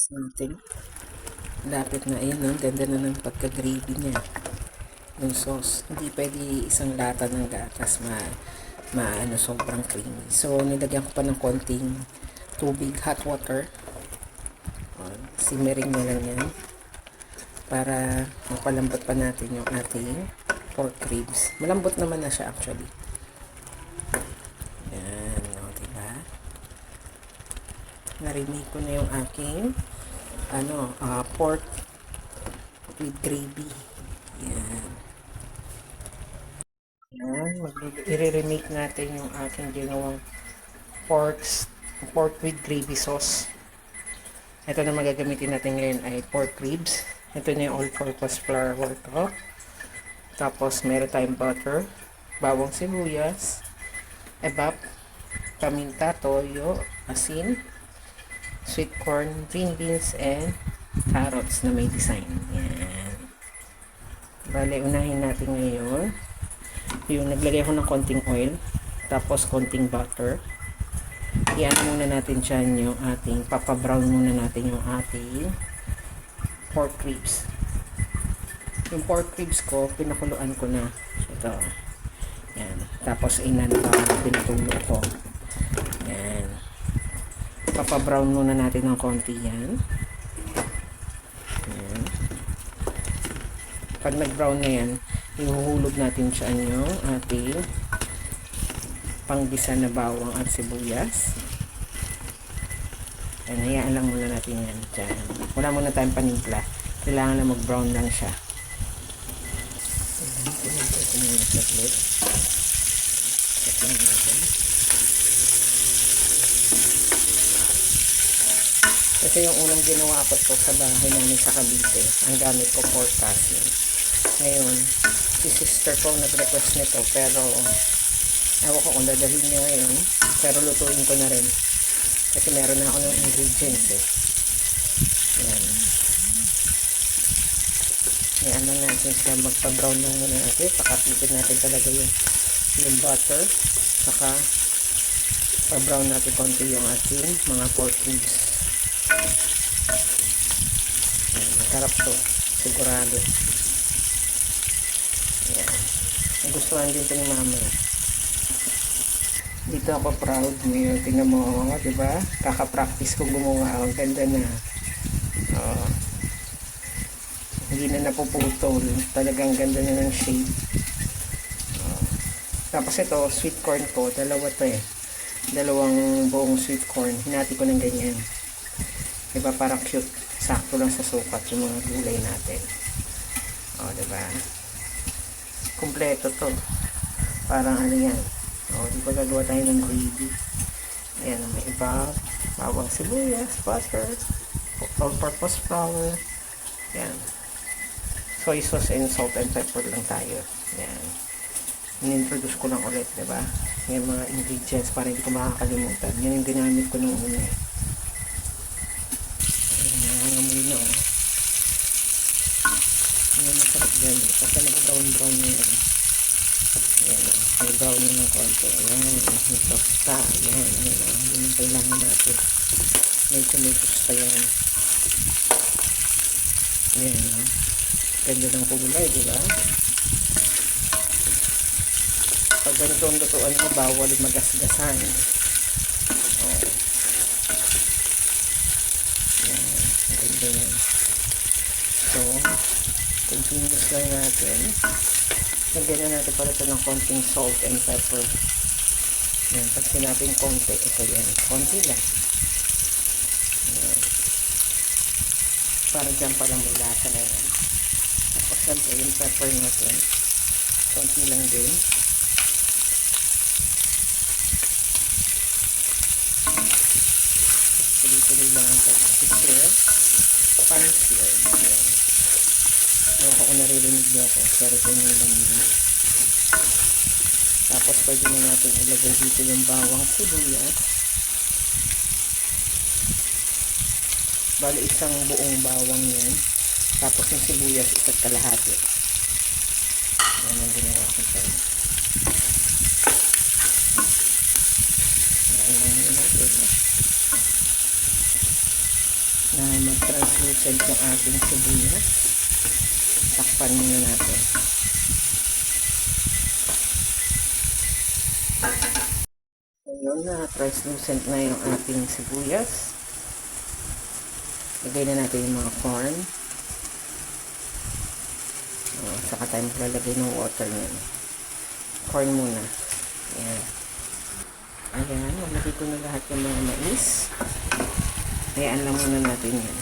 Something. Lapit na, ayun no? Ganda na ng pagka-gravy niya. Yung sauce. Hindi pwede isang lata ng gatas maano, sobrang creamy. So, nilagyan ko pa ng konting tubig, hot water. Simmering na lang yan. Para mapalambot pa natin yung ating pork ribs. Malambot naman na siya actually. Yan, no, diba? Narinig ko na yung aking pork with gravy. Yan. Yan. I-remake natin yung aking ginawang pork with gravy sauce. Ito na magagamitin natin ngayon ay pork ribs. Ito na yung all-purpose flour ko. Tapos meron tayong butter, bawang sibuyas, ebap, paminta, toyo, asin, sweet corn, green beans, and carrots na may design. Yan. Bale, unahin natin ngayon. Yung naglagay ko ng konting oil, tapos konting butter. Iyan muna natin dyan yung ating, papabrown muna natin yung ating pork ribs. Yung pork ribs ko, pinakuluan ko na. Ito. Yan. Tapos pinutulo ko. Yan. Papabrown muna natin ng konti yan. Yan. Pag nag-brown na yan, ihuhulog natin dyan yung ating panggisa na bawang at sibuyas. Yan, hayaan lang muna natin yan dyan. Wala muna tayong panimpla. Kailangan na mag-brown lang siya. Ito muna saglit. Kasi yung unang ginawa ko ito sa bahay namin sa Cavite, ang gamit ko pork casing. Ngayon, si sister ko nag-request nito, pero ewan ko kung dadalhin niya ngayon, pero lutuin ko na rin. Kasi meron na ako ng ingredients eh. Yan. Yan lang natin siya, magpa-brown lang muna natin. Pakapitin natin talaga yung butter. Saka pa-brown natin konti yung ating mga pork ribs. Masarap to, sigurado. Yan. Nagustuhan din ito ni mama. Dito ako proud ngayon. Tingnan mo, diba? Kaka-practice ko gumawa. Ang ganda na. Hindi na napuputol. Talagang ganda na ng shape. Tapos ito, sweet corn ko. Dalawa to eh. Dalawang buong sweet corn. Hinati ko ng ganyan. Diba? Parang cute. Sakto lang sa sukat yung mga gulay natin. Diba? Kompleto to. Parang ano yan. Di ba gagawa tayo ng gravy. Ayan, may iba. Bawang sibuyas, butter, all-purpose flour. Ayan. Soy sauce and salt and pepper lang tayo. Ayan. In-introduce ko lang ulit, diba? Yung mga ingredients para hindi ko makakalimutan. Yan yung ginamit ko nung una. Ayan, nangangamoy na Ayan, masarap yan. Basta nag-brown-brown na yan. Ayan, may brown na ng konti. Ayan, may tosta. Ayan, yun ang kailangan natin. Medyo may tosta yan. Ayan, ganda ng kulay, diba? Pag ganito ang lutuan mo, bawal magasgasan. Ayan, ganda yan. So, continuous lang natin. Lagyan na natin pala ito ng konting salt and pepper. Yan, pag sinabing konti, ito yan. Konti lang. Yan. Para dyan palang may lasa na yan. Tapos siyempre yung pepper natin. Konti lang din. Tuloy-tuloy lang ang pag-sisir. Pansir. Yan. Ewan ko kung naririnig niyo ako, pero ganyan lang yun. Tapos pwede na natin ilagay dito yung bawang sibuyas. Bali isang buong bawang yan. Tapos yung sibuyas isa't kalahati. Yan ang ginawa ko dyan. Yan natin. para mag-translucent yung ating sibuyas. Takpan muna natin. Ngayon na translucent na yung ating sibuyas. Lagay na natin yung mga corn. Saka tayo maglalagay ng water niyan. Corn muna. Ayan. Ayan, nalagay ko na lahat yung mga mais. Hayaan lang muna natin yan.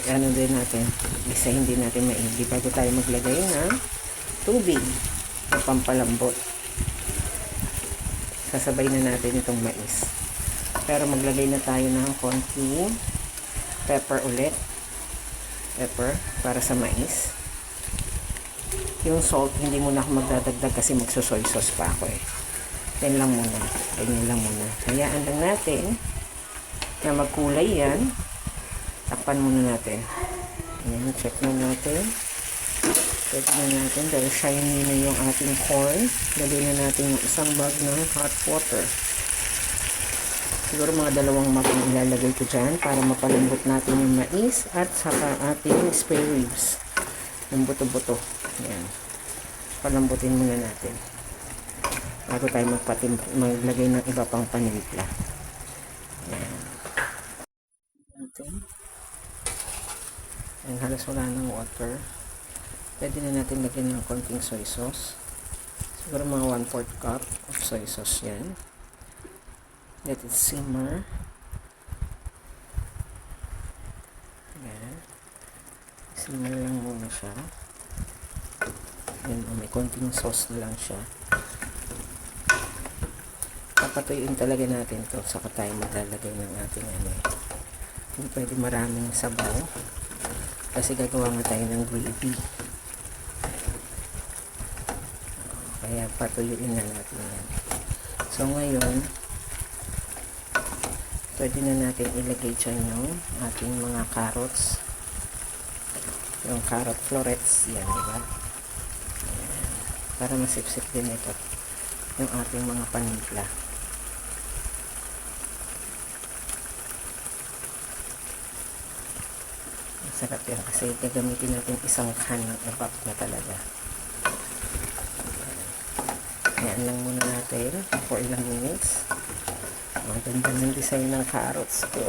Ano din natin, isahin din natin maigi bago tayo maglagay ng tubig na pampalambot. Sasabay na natin itong mais. Pero maglagay na tayo ng konting pepper ulit. Pepper para sa mais. Yung salt, hindi muna ako magdadagdag kasi magsusoy sauce pa ako eh. Yan lang muna. Ganyan lang muna. Hayaan lang natin na magkulay yan. Takpan muna natin. Ayan, check na natin. Check na natin dahil shiny na yung ating corn. Lagay na natin yung isang bag ng hot water. Siguro mga 2 mug ang ilalagay ko dyan para mapalambot natin yung mais at saka ating spare ribs. Yung buto-buto. Ayan. Palambutin muna natin. Bago tayo maglagay ng iba pang panimpla. Ayan. Ayan, halos wala ng water. Pwede na natin lagyan ng konting soy sauce. Siguro mga 1/4 cup of soy sauce yan. Let it simmer. Ayan. Simmer lang muna siya. Ayan, may konting sauce na lang siya. Papatuyuin talaga natin to saka tayo maglalagay ng ating ano. Hindi pwede maraming sabaw kasi gagawa nga tayo ng gravy. Kaya patuyuin na natin yan. So ngayon pwede na natin ilagay dyan yung ating mga carrots, yung carrot florets yan, diba? Ayan. Para masipsip din ito yung ating mga panimpla. Sarap yan kasi gagamitin natin isang can ng evap na talaga. Ayan lang muna natin for ilang minutes. Maganda ng design ng carrots ko.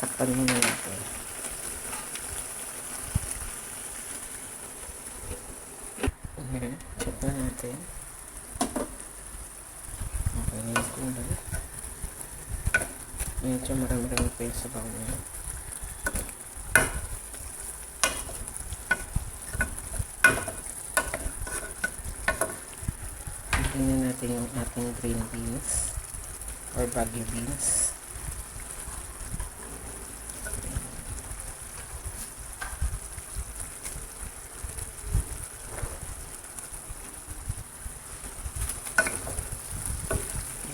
Takpan muna natin. Ayan, check na natin. Okay, ngayon ko na. Medyo marami-rami pa yung sabaw niya. Tingnan natin yung ating green beans or baggy beans.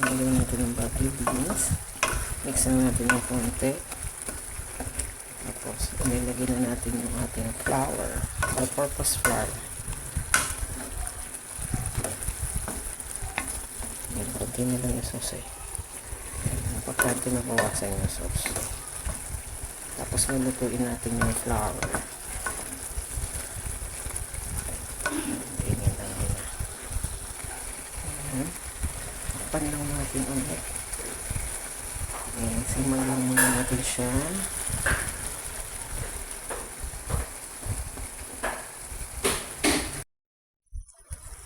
Ilagay natin yung baggy beans. Mix na natin yung konti. Tapos ilagay na natin yung ating flour or purpose flour. Konti na lang yung sauce eh. Pagkanto na bawasan yung sauce. Tapos nilutuin natin yung flour. Ganyan lang muna. Takpan lang natin ulit. Ayan, simang lang muna natin siya.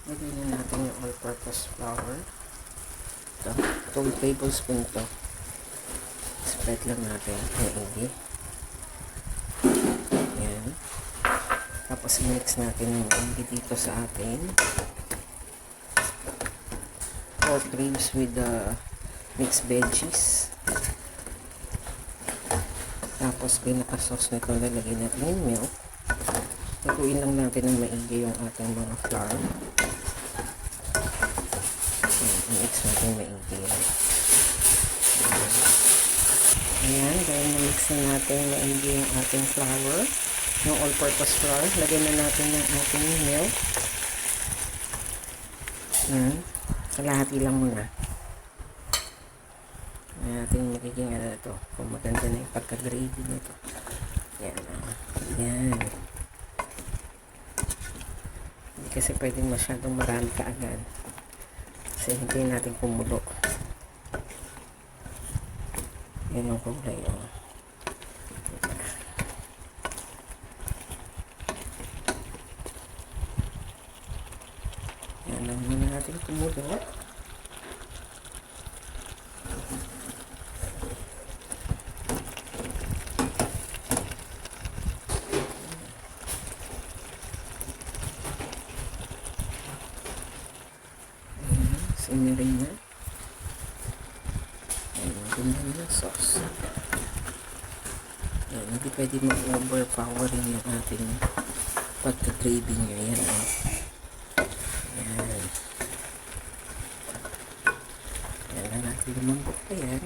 Lagyan na natin yung all-purpose flour. 2 tablespoon to. Spread lang natin maigi. Ayan. Tapos mix natin yung maigi dito sa atin pork ribs with the mixed veggies. Tapos pinaka-sauce nito lalagay natin yung milk. Lutuin lang natin ng maigi yung ating mga flour. I-mix natin maigi. Ayan, dahil na-mix na natin maigi yung ating flour, yung all-purpose flour, lagyan na natin yung ating milk. Ayan, kalahati lang muna. natin magiging ano na to, kung maganda na yung pagka-gravy nito. Yan. Yan. Hindi kasi pwedeng masyadong marami kaagad. Kasi hindi natin kumulo. Yan yung kulay. Oh. Yan lang muna natin kumulo. Sinirin na. Ayan, ganda ng sauce. Ayan, hindi pwede mag-overpowering yung ating pagka-gravy nyo. Ayan, oh. Ayan. Ayan na natin lumambot pa yan.